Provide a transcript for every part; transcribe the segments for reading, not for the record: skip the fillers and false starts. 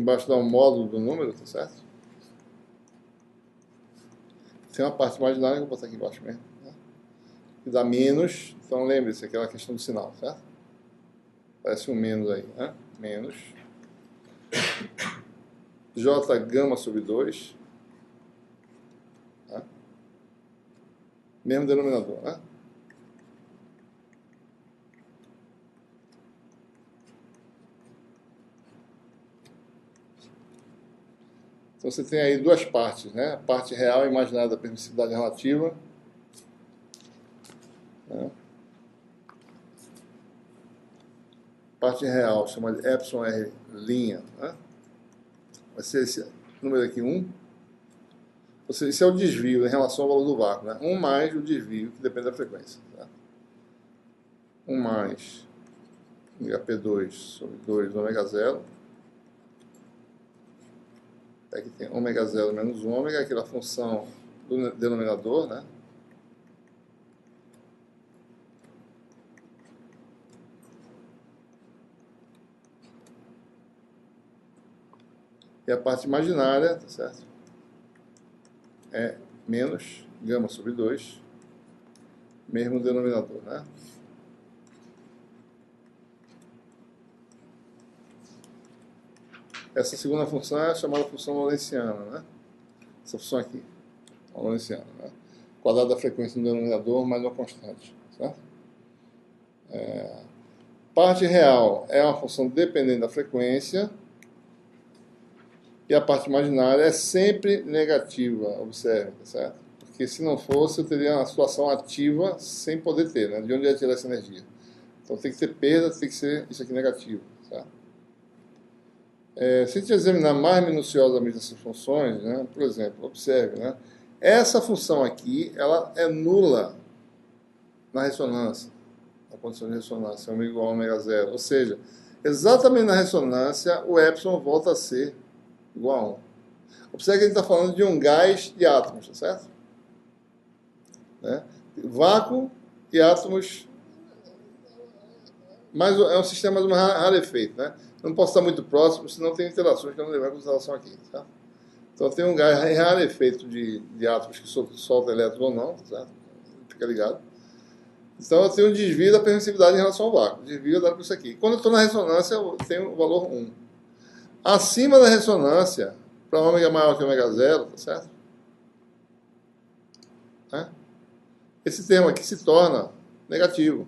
embaixo dá um módulo do número, tá certo? Tem uma parte imaginária que eu vou botar aqui embaixo mesmo, né? Que dá menos, então lembre-se, aquela questão do sinal, certo? Parece um menos aí, né? Menos J gama sobre 2, tá? Mesmo denominador, né? Então você tem aí duas partes, né? A parte real e imaginária da permissividade relativa, né? Parte real chama de epsilon r linha, né? Vai ser esse número aqui 1. Ou seja, isso é o desvio em relação ao valor do vácuo, né? 1 mais o desvio, que depende da frequência, tá? 1 mais HP2 sobre 2 ômega 0. Aqui tem ômega 0 menos 1 ômega, aquela função do denominador, né? E a parte imaginária, tá certo? É menos gama sobre 2, mesmo denominador, né? Essa segunda função é a chamada função lorentziana, né? Essa função aqui, a lorentziana, né? Quadrado da frequência no denominador mais uma constante, certo? Parte real é uma função dependente da frequência e a parte imaginária é sempre negativa, observe, tá certo? Porque se não fosse, eu teria uma situação ativa sem poder ter, né? De onde ia tirar essa energia? Então tem que ter perda, tem que ser isso aqui negativo, certo? Se a gente examinar mais minuciosamente essas funções, né? Por exemplo, observe, né? Essa função aqui, ela é nula na ressonância, na condição de ressonância, ômega igual a ômega 0. Ou seja, exatamente na ressonância, o epsilon volta a ser igual a 1. Observe que a gente está falando de um gás de átomos, tá certo? Né? Vácuo e átomos, mas é um sistema mais rarefeito, né? Eu não posso estar muito próximo, senão tem interações que eu não levar em consideração aqui, tá? Então tem um gás rarefeito de átomos que solta elétrons ou não, tá certo? Fica ligado. Então eu tenho um desvio da permissividade em relação ao vácuo. O desvio é dado por isso aqui. Quando eu estou na ressonância, eu tenho o valor 1. Acima da ressonância, para ômega maior que ômega 0, tá certo? Né? Esse termo aqui se torna negativo.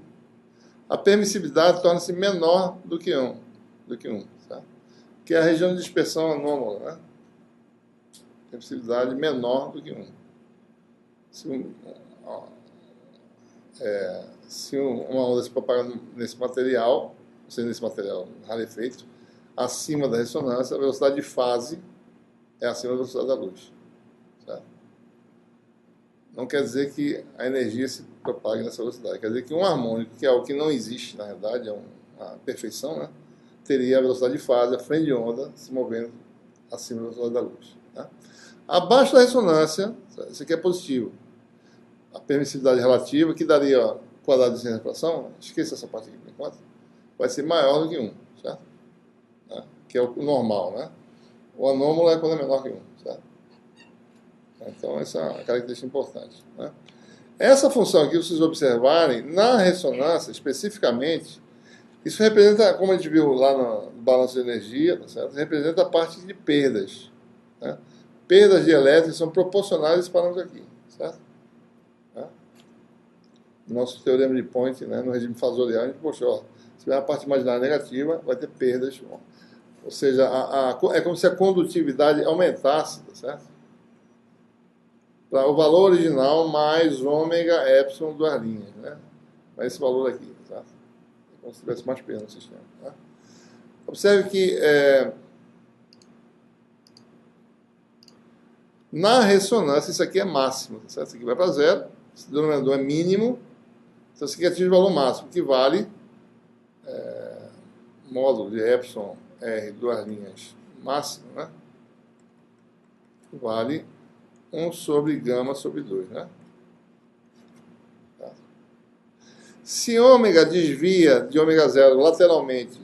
A permissividade torna-se menor do que 1. Tá? Que é a região de dispersão anômala, né? Permissividade menor do que 1. Se uma onda se propaga nesse material, ou seja, nesse material rarefeito, acima da ressonância, a velocidade de fase é acima da velocidade da luz. Certo? Não quer dizer que a energia se propague nessa velocidade. Quer dizer que um harmônico, que é algo que não existe, na verdade, é uma perfeição, né? Teria a velocidade de fase, a frente de onda, se movendo acima da velocidade da luz. Tá? Abaixo da ressonância, isso aqui é positivo. A permissividade relativa, que daria ó, quadrado de ciência da fração, esqueça essa parte aqui por enquanto, vai ser maior do que 1, certo? Né? Que é o normal, né? O anômalo é quando é menor que 1, certo? Então, essa é uma característica importante. Né? Essa função aqui, vocês observarem, na ressonância, especificamente, isso representa, como a gente viu lá no balanço de energia, tá certo? Representa a parte de perdas. Né? Perdas de elétrons são proporcionais a esse parâmetro aqui, certo? Né? Nosso teorema de Point, né, no regime fasorial, a gente mostrou, se tiver a parte imaginária negativa, vai ter perdas. Ou seja, é como se a condutividade aumentasse, tá certo? Para o valor original mais ômega epsilon duas linhas, né? Para esse valor aqui, tá? É como se tivesse mais perda no sistema. Tá? Observe que na ressonância isso aqui é máximo, tá certo? Isso aqui vai para zero, esse denominador é mínimo, então isso aqui atinge o valor máximo, que vale módulo de epsilon r duas linhas máximo, né? Vale 1 sobre gama sobre 2, né? Se ômega desvia de ômega 0 lateralmente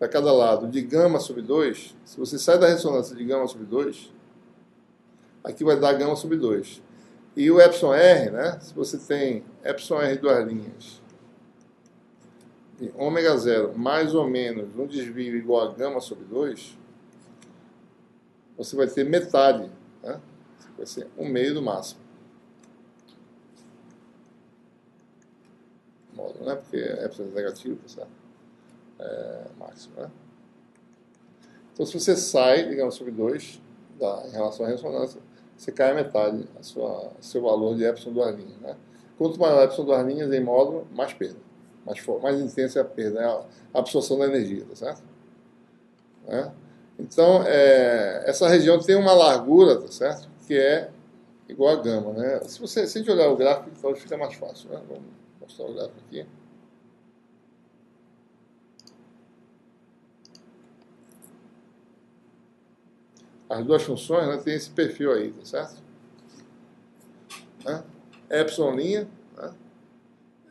para cada lado de gama sobre 2, se você sai da ressonância de gama sobre 2, aqui vai dar gama sobre 2. E o epsilon R, né, se você tem epsilon R duas linhas, de ômega 0 mais ou menos um desvio igual a gama sobre 2, você vai ter metade, né, vai ser 1/2 do máximo. Módulo, né, porque epsilon é negativo, certo? Máximo, né? Então, se você sai, digamos, sobre 2, em relação à ressonância, você cai a metade seu valor de epsilon duas linhas, né? Quanto maior epsilon duas linhas em módulo, mais perda. Mais intensa é a perda, é a absorção da energia, tá certo? Né? Então, essa região tem uma largura, tá certo? Que é igual a gama, né? Se a gente olhar o gráfico, então fica mais fácil, né? Vamos mostrar o gráfico aqui. As duas funções, né, tem esse perfil aí, tá certo? Né? Epsilon linha, né?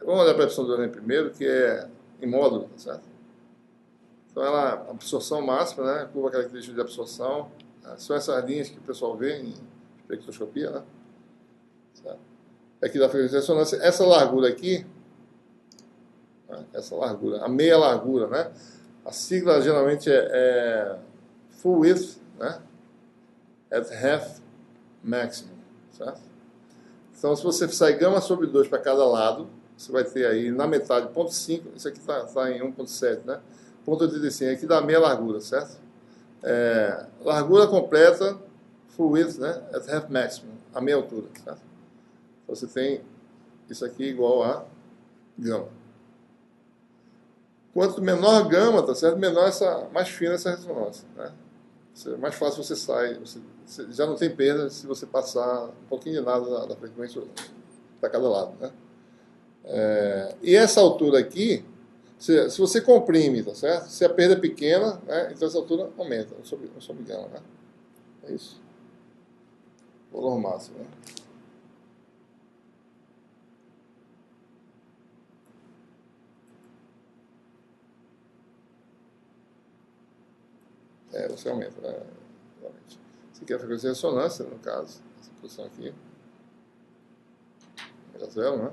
Vamos olhar para a epsilon duas linha primeiro, que é em módulo, tá certo? Então, ela, a absorção máxima, né, curva característica de absorção, né, são essas linhas que o pessoal vê em espectroscopia, né? Certo? Aqui da frequência de ressonância, essa largura aqui, né, essa largura, a meia largura, né? A sigla geralmente é full width, né? At half maximum, certo? Então, se você sai gama sobre 2 para cada lado, você vai ter aí na metade, 0,5, isso aqui está em 1,7, né? 0,85, aqui dá meia largura, certo? Largura completa, full width, né? At half maximum, a meia altura, certo? Então, você tem isso aqui igual a gama. Quanto menor gama, tá certo? Menor mais fina essa ressonância, né? Mais fácil você sai, você já não tem perda se você passar um pouquinho de nada da frequência para cada lado, né? E essa altura aqui, se você comprime, tá certo? Se a perda é pequena, né, então essa altura aumenta, não sobe gama, né? É isso. Valor máximo, né? Você aumenta, né? Isso aqui é a frequência de ressonância, no caso, essa posição aqui. É zero, né?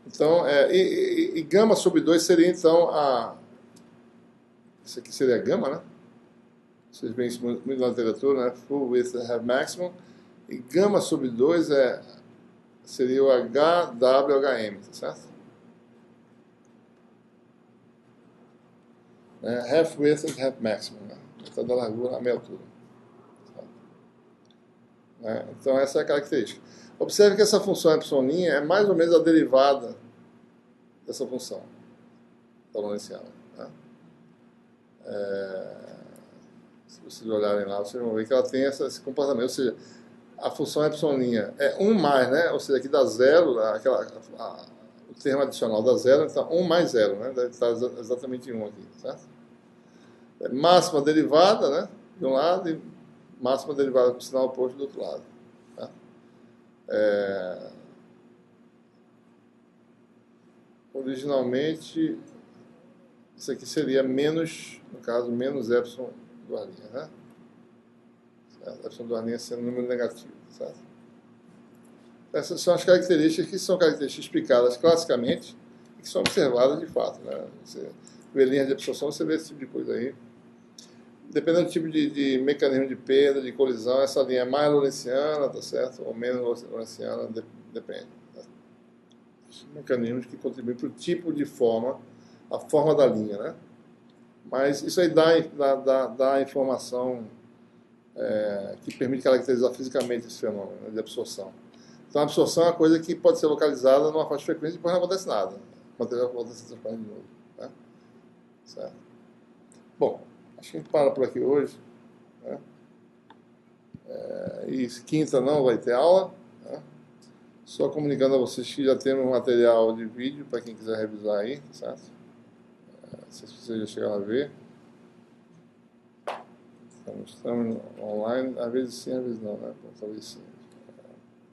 Então, e gama sobre 2 seria, então, isso aqui seria a gama, né? Vocês veem isso muito na literatura, né? Full width have maximum. E gama sobre 2 seria o HWHM, tá certo? Half width and half maximum, né? Metade da largura, a meia altura. Então, essa é a característica. Observe que essa função epsilon é mais ou menos a derivada dessa função exponencial. Né? Se vocês olharem lá, vocês vão ver que ela tem esse comportamento. Ou seja, a função epsilon é 1 mais, né? Ou seja, aqui dá zero, o termo adicional dá zero, então 1 mais zero, né? Deve estar exatamente em 1 aqui, certo? Máxima derivada, né? De um lado e máxima derivada com sinal oposto do outro lado. Tá? Originalmente, isso aqui seria menos, no caso, menos epsilon duas linhas, né? Certo? Epsilon duas linhas sendo número negativo, certo? Essas são as características que são características explicadas classicamente e que são observadas de fato, né? Você vê linhas de absorção, você vê esse tipo de coisa aí. Dependendo do tipo de mecanismo de perda, de colisão, essa linha é mais lorentziana, tá certo? Ou menos lorentziana, depende. Tá? Mecanismos que contribuem para o tipo de forma, a forma da linha, né? Mas isso aí dá informação que permite caracterizar fisicamente esse fenômeno, né, de absorção. Então, a absorção é uma coisa que pode ser localizada numa faixa de frequência e depois não acontece nada. O material volta a se transformar de novo. Né? Certo? Bom, acho que a gente para por aqui hoje. Né? E quinta não vai ter aula. Né? Só comunicando a vocês que já temos um material de vídeo para quem quiser revisar aí, certo? Se vocês já chegaram a ver. Estamos online, às vezes sim, às vezes não, né? Talvez sim.